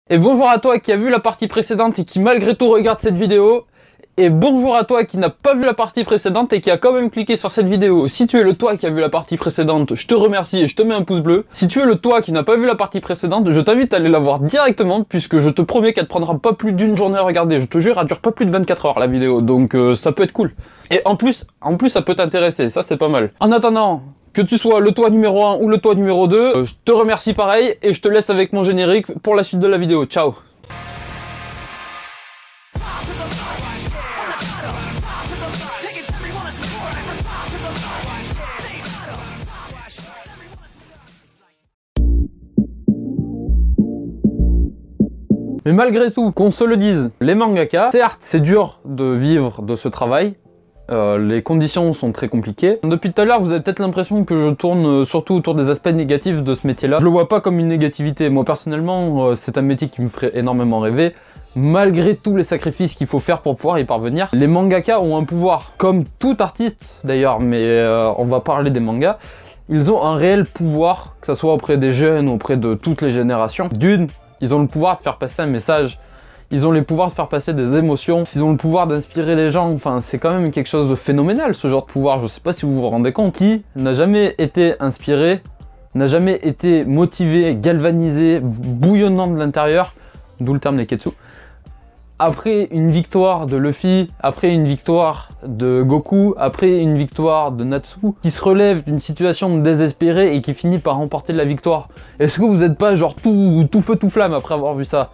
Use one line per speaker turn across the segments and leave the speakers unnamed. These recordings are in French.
Et bonjour à toi qui a vu la partie précédente et qui malgré tout regarde cette vidéo. Et bonjour à toi qui n'a pas vu la partie précédente et qui a quand même cliqué sur cette vidéo. Si tu es le toi qui a vu la partie précédente, je te remercie et je te mets un pouce bleu. Si tu es le toi qui n'a pas vu la partie précédente, je t'invite à aller la voir directement puisque je te promets qu'elle te prendra pas plus d'une journée à regarder. Je te jure, elle dure pas plus de 24 heures la vidéo, donc ça peut être cool. Et en plus ça peut t'intéresser, ça c'est pas mal. En attendant, que tu sois le toit numéro 1 ou le toit numéro 2, je te remercie pareil et je te laisse avec mon générique pour la suite de la vidéo. Ciao. Mais malgré tout, qu'on se le dise, les mangaka, certes, c'est dur de vivre de ce travail. Les conditions sont très compliquées. Depuis tout à l'heure, vous avez peut-être l'impression que je tourne surtout autour des aspects négatifs de ce métier-là. Je le vois pas comme une négativité. Moi, personnellement, c'est un métier qui me ferait énormément rêver. Malgré tous les sacrifices qu'il faut faire pour pouvoir y parvenir, les mangaka ont un pouvoir. Comme tout artiste, d'ailleurs, mais on va parler des mangas. Ils ont un réel pouvoir, que ce soit auprès des jeunes ou auprès de toutes les générations. D'une, ils ont le pouvoir de faire passer un message. Ils ont le pouvoir de faire passer des émotions, ils ont le pouvoir d'inspirer les gens, enfin c'est quand même quelque chose de phénoménal ce genre de pouvoir, je sais pas si vous vous rendez compte. Qui n'a jamais été inspiré, n'a jamais été motivé, galvanisé, bouillonnant de l'intérieur, d'où le terme Neketsu, après une victoire de Luffy, après une victoire de Goku, après une victoire de Natsu, qui se relève d'une situation désespérée et qui finit par remporter la victoire. Est-ce que vous n'êtes pas genre tout feu tout flamme après avoir vu ça?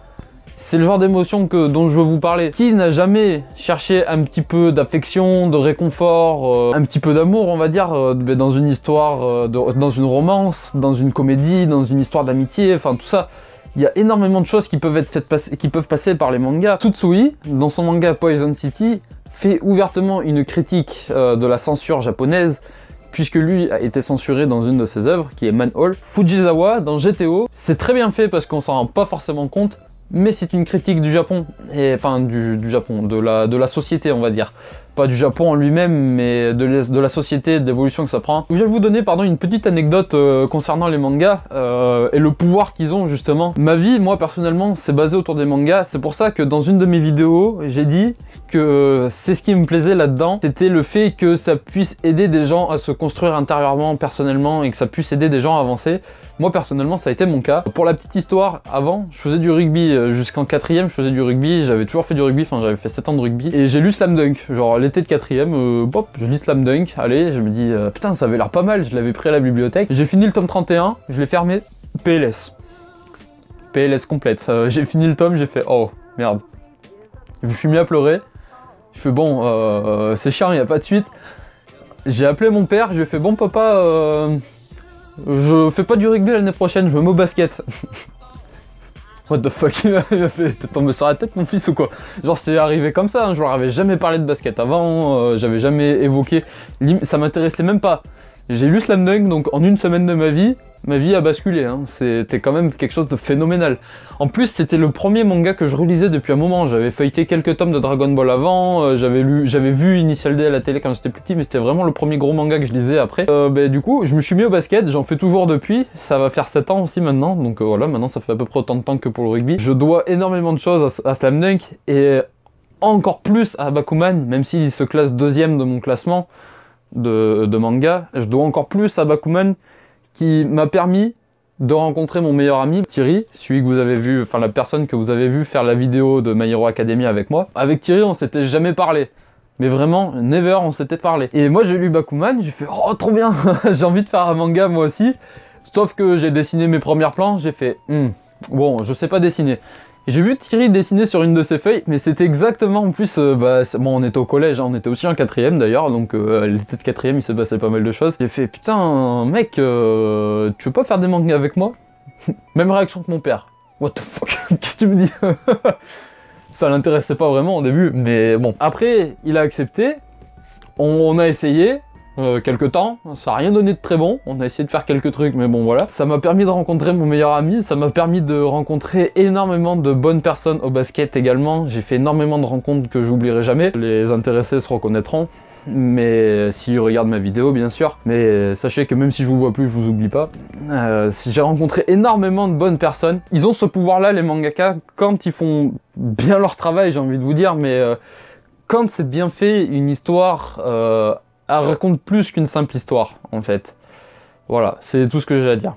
C'est le genre d'émotion dont je veux vous parler. Qui n'a jamais cherché un petit peu d'affection, de réconfort, un petit peu d'amour, on va dire, dans une histoire, dans une romance, dans une comédie, dans une histoire d'amitié, enfin tout ça. Il y a énormément de choses qui peuvent passer par les mangas. Tsutsui, dans son manga Poison City, fait ouvertement une critique de la censure japonaise, puisque lui a été censuré dans une de ses œuvres, qui est Manhole. Fujisawa, dans GTO, c'est très bien fait parce qu'on s'en rend pas forcément compte, mais c'est une critique du Japon, et, enfin du Japon, de la société on va dire. Pas du Japon en lui-même, mais de la société, de l'évolution que ça prend. Je vais vous donner une petite anecdote concernant les mangas et le pouvoir qu'ils ont justement. Ma vie, moi personnellement, c'est basé autour des mangas. C'est pour ça que dans une de mes vidéos, j'ai dit que c'est ce qui me plaisait là-dedans. C'était le fait que ça puisse aider des gens à se construire intérieurement, personnellement, et que ça puisse aider des gens à avancer. Moi personnellement ça a été mon cas. Pour la petite histoire, avant je faisais du rugby jusqu'en 4ème, je faisais du rugby, j'avais toujours fait du rugby, enfin j'avais fait 7 ans de rugby. Et j'ai lu Slam Dunk, genre l'été de 4ème, hop, je lis Slam Dunk, allez, je me dis putain ça avait l'air pas mal, je l'avais pris à la bibliothèque. J'ai fini le tome 31, je l'ai fermé, PLS. PLS complète, j'ai fini le tome, j'ai fait oh merde. Je me suis mis à pleurer, je fais bon, c'est chiant, il n'y a pas de suite. J'ai appelé mon père, je lui ai fait bon papa, je fais pas du rugby l'année prochaine, je me mets au basket. What the fuck, il m'a fait t'es tombé sur la tête mon fils ou quoi? Genre c'est arrivé comme ça, hein. Je leur avais jamais parlé de basket avant, j'avais jamais évoqué, ça m'intéressait même pas. J'ai lu Slam Dunk, donc en une semaine de ma vie a basculé, hein. C'était quand même quelque chose de phénoménal. En plus c'était le premier manga que je relisais depuis un moment, j'avais feuilleté quelques tomes de Dragon Ball avant, j'avais vu Initial D à la télé quand j'étais petit, mais c'était vraiment le premier gros manga que je lisais après. Du coup je me suis mis au basket, j'en fais toujours depuis, ça va faire 7 ans aussi maintenant, donc voilà, maintenant ça fait à peu près autant de temps que pour le rugby. Je dois énormément de choses à Slam Dunk, et encore plus à Bakuman, même s'il se classe 2ème de mon classement de manga, je dois encore plus à Bakuman, qui m'a permis de rencontrer mon meilleur ami, Thierry, celui que vous avez vu, enfin la personne que vous avez vu faire la vidéo de My Hero Academia avec moi. Avec Thierry, on s'était jamais parlé. Mais vraiment, never on s'était parlé. Et moi j'ai lu Bakuman, j'ai fait oh trop bien, j'ai envie de faire un manga moi aussi. Sauf que j'ai dessiné mes premières planches, j'ai fait bon, je sais pas dessiner. J'ai vu Thierry dessiner sur une de ses feuilles, mais c'était exactement en plus, bon on était au collège, hein, on était aussi en 4ème d'ailleurs, donc l'été de 4ème il s'est passé pas mal de choses. J'ai fait putain mec, tu veux pas faire des mangas avec moi? Même réaction que mon père. What the fuck, qu'est-ce que tu me dis? Ça l'intéressait pas vraiment au début, mais bon. Après il a accepté, on a essayé, quelques temps, ça n'a rien donné de très bon, on a essayé de faire quelques trucs mais bon voilà. Ça m'a permis de rencontrer mon meilleur ami, ça m'a permis de rencontrer énormément de bonnes personnes au basket également, j'ai fait énormément de rencontres que j'oublierai jamais, les intéressés se reconnaîtront. mais s'il regarde ma vidéo bien sûr. Mais sachez que même si je vous vois plus, je vous oublie pas. J'ai rencontré énormément de bonnes personnes. Ils ont ce pouvoir-là, les mangaka, quand ils font bien leur travail, j'ai envie de vous dire, mais quand c'est bien fait, une histoire, elle raconte plus qu'une simple histoire, en fait. Voilà, c'est tout ce que j'ai à dire.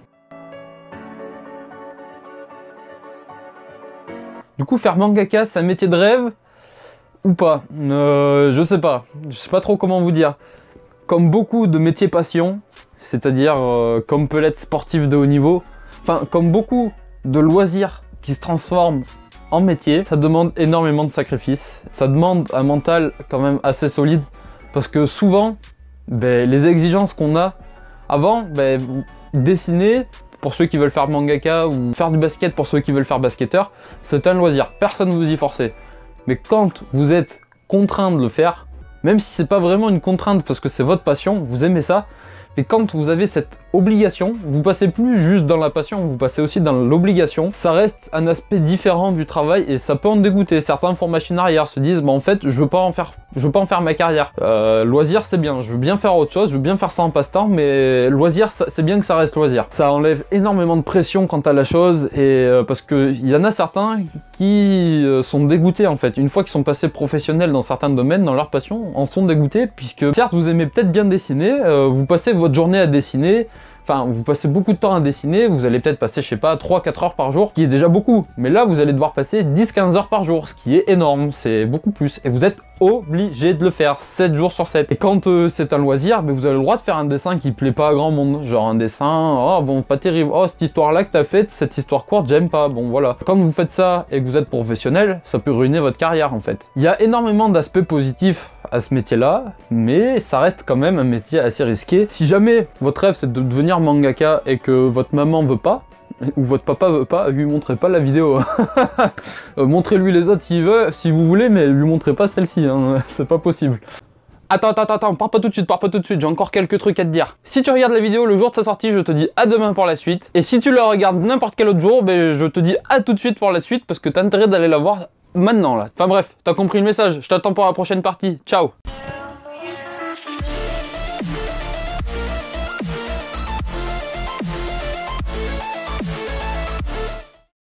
Du coup, faire mangaka, c'est un métier de rêve ou pas? Je sais pas. Je sais pas trop comment vous dire. Comme beaucoup de métiers passion, c'est-à-dire comme peut l'être sportif de haut niveau, enfin, comme beaucoup de loisirs qui se transforment en métier, ça demande énormément de sacrifices. Ça demande un mental quand même assez solide parce que souvent, les exigences qu'on a avant, dessiner, pour ceux qui veulent faire mangaka ou faire du basket pour ceux qui veulent faire basketteur, c'est un loisir, personne ne vous y force. Mais quand vous êtes contraint de le faire, même si c'est pas vraiment une contrainte parce que c'est votre passion, vous aimez ça, mais quand vous avez cette obligation, vous passez plus juste dans la passion, vous passez aussi dans l'obligation, ça reste un aspect différent du travail et ça peut en dégoûter. Certains font machine arrière, se disent en fait je veux pas en faire ma carrière. Loisir c'est bien, je veux bien faire autre chose, je veux bien faire ça en passe-temps, mais loisir c'est bien que ça reste loisir. Ça enlève énormément de pression quant à la chose et parce que il y en a certains qui sont dégoûtés en fait. Une fois qu'ils sont passés professionnels dans certains domaines, dans leur passion, en sont dégoûtés puisque certes vous aimez peut-être bien dessiner, vous passez votre journée à dessiner. Enfin, vous passez beaucoup de temps à dessiner, vous allez peut-être passer, je sais pas, 3-4 heures par jour, ce qui est déjà beaucoup. Mais là, vous allez devoir passer 10-15 heures par jour, ce qui est énorme, c'est beaucoup plus. Et vous êtes obligé de le faire 7 jours sur 7. Et quand c'est un loisir, vous avez le droit de faire un dessin qui plaît pas à grand monde. Genre un dessin, oh bon, pas terrible, oh cette histoire-là que t'as faite, cette histoire courte, j'aime pas, bon voilà. Quand vous faites ça et que vous êtes professionnel, ça peut ruiner votre carrière en fait. Il y a énormément d'aspects positifs à ce métier-là, mais ça reste quand même un métier assez risqué. Si jamais votre rêve c'est de devenir mangaka et que votre maman veut pas, ou votre papa veut pas, lui montrez pas la vidéo. Montrez-lui les autres s'il veut, si vous voulez, mais lui montrez pas celle-ci, hein. C'est pas possible. Attends, pars pas tout de suite, j'ai encore quelques trucs à te dire. Si tu regardes la vidéo le jour de sa sortie, je te dis à demain pour la suite. Et si tu la regardes n'importe quel autre jour, je te dis à tout de suite pour la suite, parce que t'as intérêt d'aller la voir maintenant là. Enfin bref, t'as compris le message, je t'attends pour la prochaine partie. Ciao.